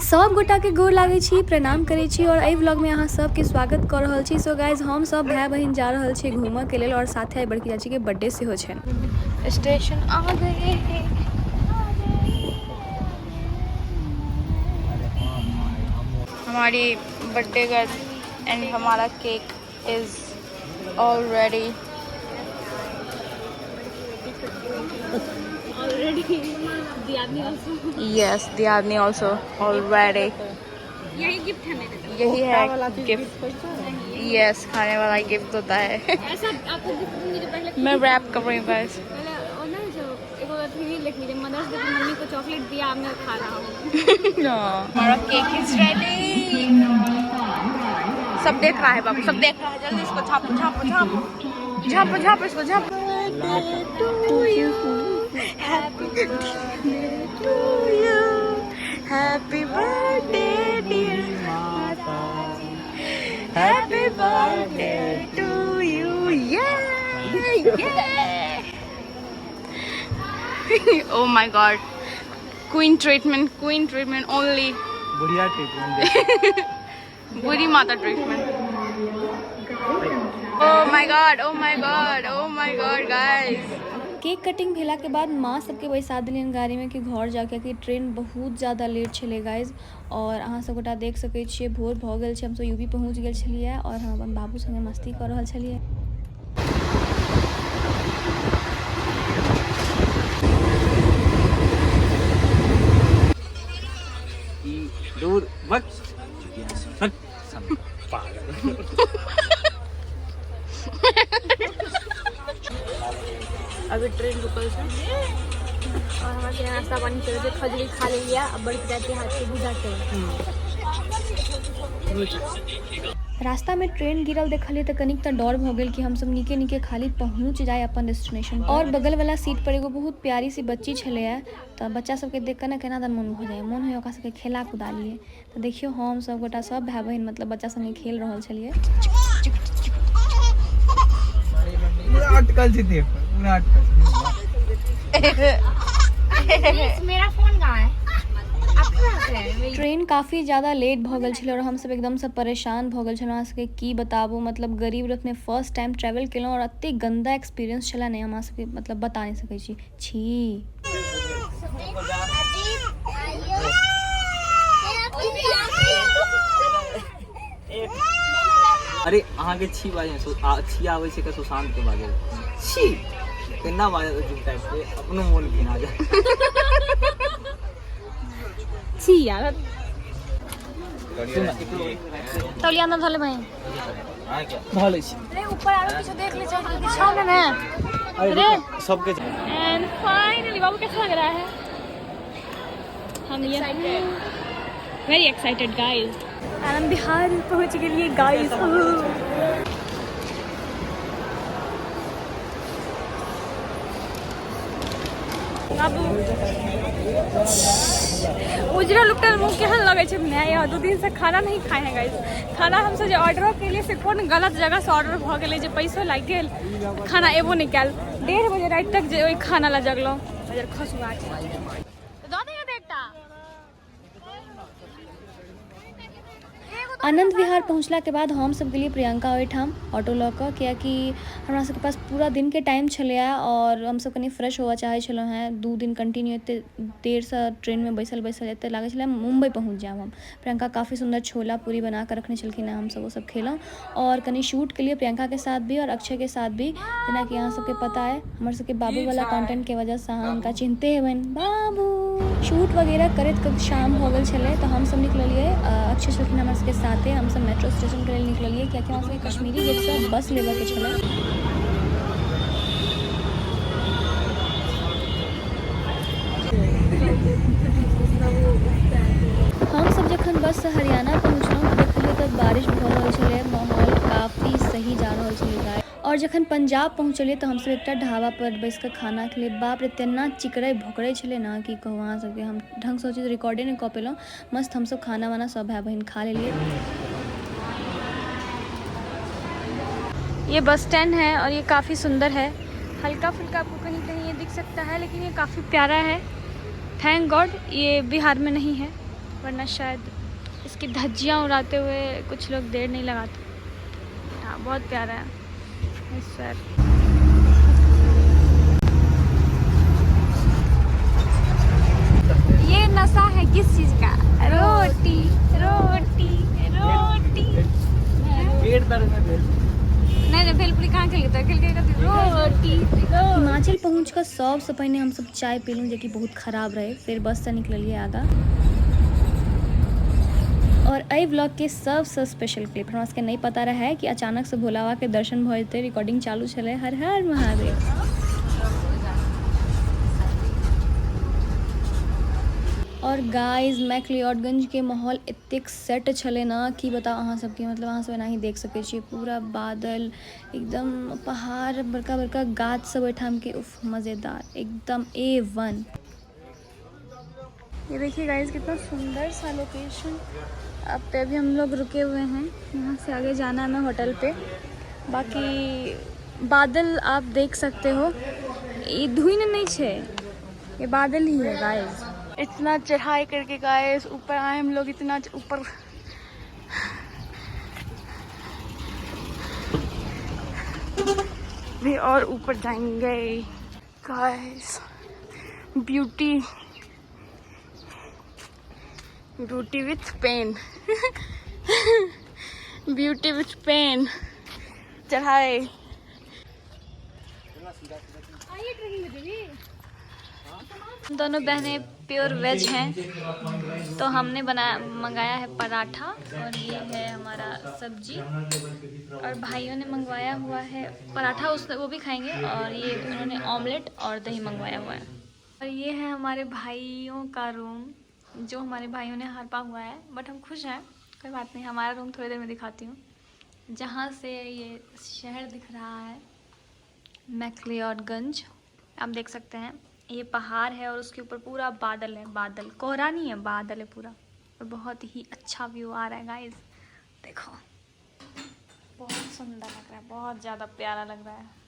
सब गोटा के गोर लागै छी, प्रणाम करै छी और एहि व्लॉग में अहाँ सबके स्वागत कर रहल छी। सो गाइज हम सब भाई बहन जा रहल छी घूमऽ के लेल और साथे आई बड़की चाची के बर्थडे सेहो छनि। स्टेशन आ गए हैं। हमारी बर्थडे गर्ल एंड हमारा cake is all ready. Yes, Diadni also already. यही गिफ्ट है मेरे तरफ। यही है गिफ्ट। यस, खाने वाला गिफ्ट होता है। ऐसा आपको गिफ्ट दूंगी जो पहले मैं रैप कर रही हूँ गाइस। पहले वो ना जो एक और थी लिख लीजिए मदर्स डे पे मम्मी को चॉकलेट दिया अब मैं खा रहा हूँ। हमारा केक इज रेडी। सब देख रहा है बाबू, सब देख रहा है। जल्दी इसको छापो छापो छापो छापो छापो इसको छापो। Happy birthday to you. Happy birthday dear Mataji. Happy birthday to you. Yeah, yeah. Oh my God. Queen treatment only. बढ़िया ट्रीटमेंट। बुरी माता treatment. Oh my God, oh my God, oh my God guys. Cake cutting भेला के बाद माँ सबके बैसा दिलियन गाड़ी में कि घर जाके कि ट्रेन बहुत ज़्यादा लेट छले गाइज। और अहाँ सब गोटा देख सकै छियै भोर भऽ गेल छै, हम सब यूपी पहुँच गेल छलियै और हम अपन बाबू संगे मस्ती कर रहल छलियै। दूर वक्त पागल। अभी ट्रेन रुकल है और हमारे यहाँ नाश्ता पानी चल रहे खजूरी खा लिया। अब बड़ी जाते हाथ से बुझा के रास्ता में ट्रेन गिरल देखलिए तो कनिक तो डर भ गेल कि हम सब नीके नीके खाली पहुँच जाए अपन डेस्टिनेशन। और बगल वाला सीट पर एगो बहुत प्यारी सी बच्ची छले तो बच्चा सबके देख कर ना केना दन मन हो जाए, मन हो ओकरा सबके खेला कुदा लिए। तो देखियो हम सब गोटा सब भाई बहन मतलब बच्चा संगे खेल रहल छलिए। मेरा फोन कहाँ है? ट्रेन काफ़ी ज़्यादा लेट भ गेल छलै और हम सब एकदम से परेशान भ गेल छलहुँ। अहाँ सबके की बताबू, मतलब गरीब रथ में फर्स्ट टाइम ट्रैवल केलहुँ और एते गंदा एक्सपीरियंस छलै ने हमरा सबके मतलब बता नहीं सकै छी। छी अरे अहाँ के छी बाजे छी आवे छै के सुशांत के बाजे छी केना बाजे जुम टाइप के अपनो मोन घिना जा छी यार तौलिया अंदर धले भाई भले छी। अरे ऊपर आरो कुछ देख ले चाहिए पीछा में ना। अरे सबके एंड फाइनली बाबू कैसा लग रहा है? हम ये वेरी एक्साइटेड गाइस। आनंद बिहार पहुंच गए लिए गाइस। उजरा लुकल मुँह केहन लगे छे। मैं यहाँ 2 दिन से खाना नहीं खाए हैं गाइस। खाना हमसे जो ऑर्डर के लिए से कौन गलत जगह से ऑर्डर भ गेले जे पैसो लाग गेल, खाना एबो नहीं कैल। 1:30 बजे रात तक जे ओई खाना ला जगलो नजर खसुआ छै। आनंद विहार पहुँचला के बाद हम सब गेलिए प्रियंका ओहिठाम ऑटो लऽ कऽ, कियाकि हमरा सबके पास पूरा दिन के टाइम छलै और हम सब कनी फ्रेश होवा चाहे छलहुँ हैं। 2 दिन कंटिन्यू एते देर से ट्रेन में बैसल बैसल एते लागे छलै मुंबई पहुँच जाएब हम। प्रियंका काफ़ी सुंदर छोला पूरी बना कर रखने छलखिन हैं, हम सब वो सब खेलहुँ और कनी शूट के लिए प्रियंका के साथ भी और अक्षय के साथ भी। जेना कि अहाँ सबके पता है हमर सबके बाबू वाला कंटेंट के वजह से अहाँ हुनका चिन्हते हेबनि बाबू। शूट वगैरह करैत कब शाम हो गेल छलै तो हम सब निकलिए। अक्षय छलखिन हमर सबके साथे। हम सब मेट्रो स्टेशन के लिए निकलिए कियाकि हमरा सबके कश्मीरी गेट से बस लेबे के छलै। हम सब जखन बस से हरियाणा पहुँचलहुँ देखलिए तऽ बारिश भऽ रहल छलै, माहौल काफ़ी सही जा रहल छलै। और जखन पंजाब पहुँचलिए तो हम सब एक ढाबा पर बैस कर खाना खेलिए। बाप रे तेना चिकरै भोकरै छलै ना कि कहूँ अहाँ सबके। हम ढंग से चीज रिकॉर्डे नहीं कऽ पेलहुँ। मस्त हम सब खाना वाना सब भाई बहन खा लेलिए। ये बस स्टैंड है और ये काफ़ी सुंदर है। हल्का फुल्का आपको कहीं कहीं ये दिख सकता है लेकिन ये काफ़ी प्यारा है। थैंक गॉड ये बिहार में नहीं है। वरना शायद इसकी धज्जियाँ उड़ाते हुए कुछ लोग देर नहीं लगाते। हाँ, बहुत प्यारा है सर। ये नशा है किस चीज़ का? रोटी रोटी रोटी। पेट दर्द में नहीं भेलपुरी कहाँ खेल रोटी। हिमाचल पहुँचकर सबसे पहले हम सब चाय पीलूँ जो कि बहुत खराब रहे, फिर बस से निकलिए आगा। और अई व्लॉग के सबसे स्पेशल क्लिप हमरा सबके नहीं पता रहा है कि अचानक से भोला बाबा के दर्शन भ जेतै, रिकॉर्डिंग चालू छलै। हर हर महादेव। और गाइज मैक्लियोडगंज के माहौल एतेक सेट छलै ना कि बताओ अहाँ सबके, मतलब अहाँ सब एनाही देख सकै छियै पूरा बादल, एकदम पहाड़, बड़का बड़का गाछ सब ओहिठाम के। उफ, मज़ेदार, एकदम A1। ये देखिए गाइस कितना सुंदर सा लोकेशन। अब पे अभी हम लोग रुके हुए हैं, यहाँ से आगे जाना है हमें होटल पे। बाकी बादल आप देख सकते हो, ये धुन नहीं है, ये बादल ही है गाइस। इतना चढ़ाई करके गाइस ऊपर आए हम लोग, इतना ऊपर। भी और ऊपर जाएंगे guys. Beauty beauty with pain beauty with pain चढ़ाए। दोनों बहनें प्योर वेज हैं, तो हमने मंगाया है पराठा और ये है हमारा सब्जी, और भाइयों ने मंगवाया हुआ है पराठा, वो भी खाएंगे, और ये उन्होंने ऑमलेट और दही मंगवाया हुआ है। और ये है हमारे भाइयों का रूम, जो हमारे भाइयों ने हारपा हुआ है, बट हम खुश हैं, कोई बात नहीं। हमारा रूम थोड़ी देर में दिखाती हूँ। जहाँ से ये शहर दिख रहा है मैक्लियोडगंज, आप देख सकते हैं, ये पहाड़ है और उसके ऊपर पूरा बादल है। बादल, कोहरा नहीं है, बादल है पूरा, और बहुत ही अच्छा व्यू आ रहा है गाइस। देखो, बहुत सुंदर लग रहा है, बहुत ज़्यादा प्यारा लग रहा है।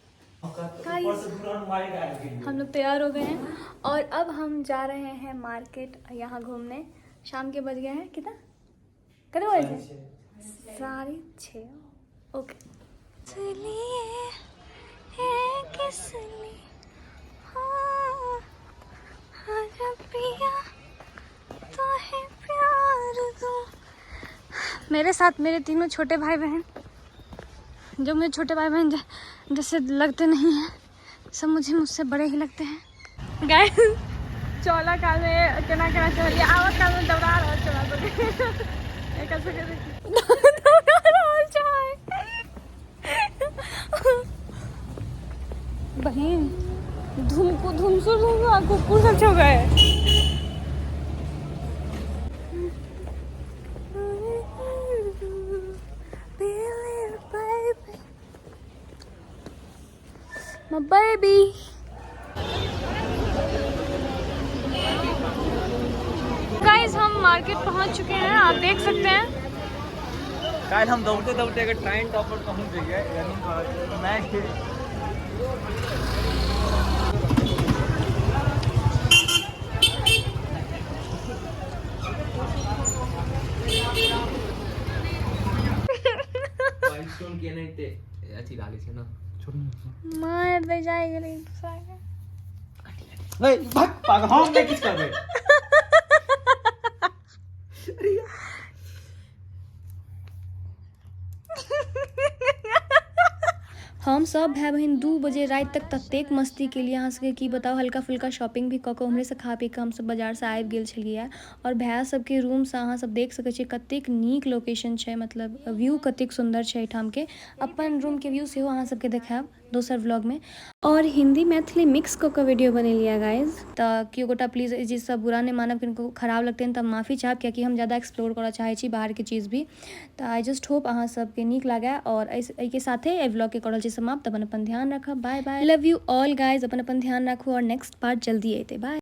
हम लोग तैयार हो गए हैं और अब हम जा रहे हैं मार्केट यहाँ घूमने। शाम के बज गए हैं कितना बजे? 6:30। ओके, चलिए किस लिए तो है प्यार दो। मेरे साथ मेरे तीनों छोटे भाई बहन, जो मुझे छोटे भाई बहन जैसे लगते नहीं हैं, सब मुझसे बड़े ही लगते हैं। गाइस चौला काल में केना चलिए, आवत काल में दौड़ा रहा चला बहन धुमसुर कुकुर सब छो गए। My baby. गाइस हम मार्केट पहुंच चुके हैं, आप देख सकते हैं। कल हम दौड़ते दौड़ते अगर ट्रेन टॉप पर पहुंच गए रनिंग मैं माइलस्टोन के नहीं थे अच्छी डाली थी ना, मार दे जाएगा लेकिन भाई भाग पागल हम क्या किस कर रहे। हम सब भाई बहन 2 बजे रात तक ततेक मस्ती के लिए अहाँ सबके की बताओ, हल्का फुल्का शॉपिंग भी कऽ कऽ उम्हरे से खा पी कऽ हम सब बाजार से आबि गेल छलिए। और भाई सबके रूम से अहाँ सब देख सकै छियै कतेक नीक लोकेशन छै, मतलब व्यू कतेक सुंदर छै एहिठाम के। अपन रूम के व्यू सेहो अहाँ सबके देखायब दोसर व्लॉग में। और हिंदी मैथिली मिक्स कऽ कऽ वीडियो बनेलिए गाइज, तऽ केओ गोटा प्लीज ई चीज सब बुरा नहीं मानब, किनको खराब लगते हैं तब माफ़ी चाहब, कियाकि हम ज़्यादा एक्सप्लोर करऽ चाहे छी बाहर के चीज़ भी। तऽ आई जस्ट होप अहाँ सबके नीक लागे, और एहि के साथे एहि व्लॉग के करल छी समाप्त। अपन ध्यान रखब, bye bye, love you all guys, अपन ध्यान राखू, और नेक्स्ट पार्ट जल्दी अयतै, बाय।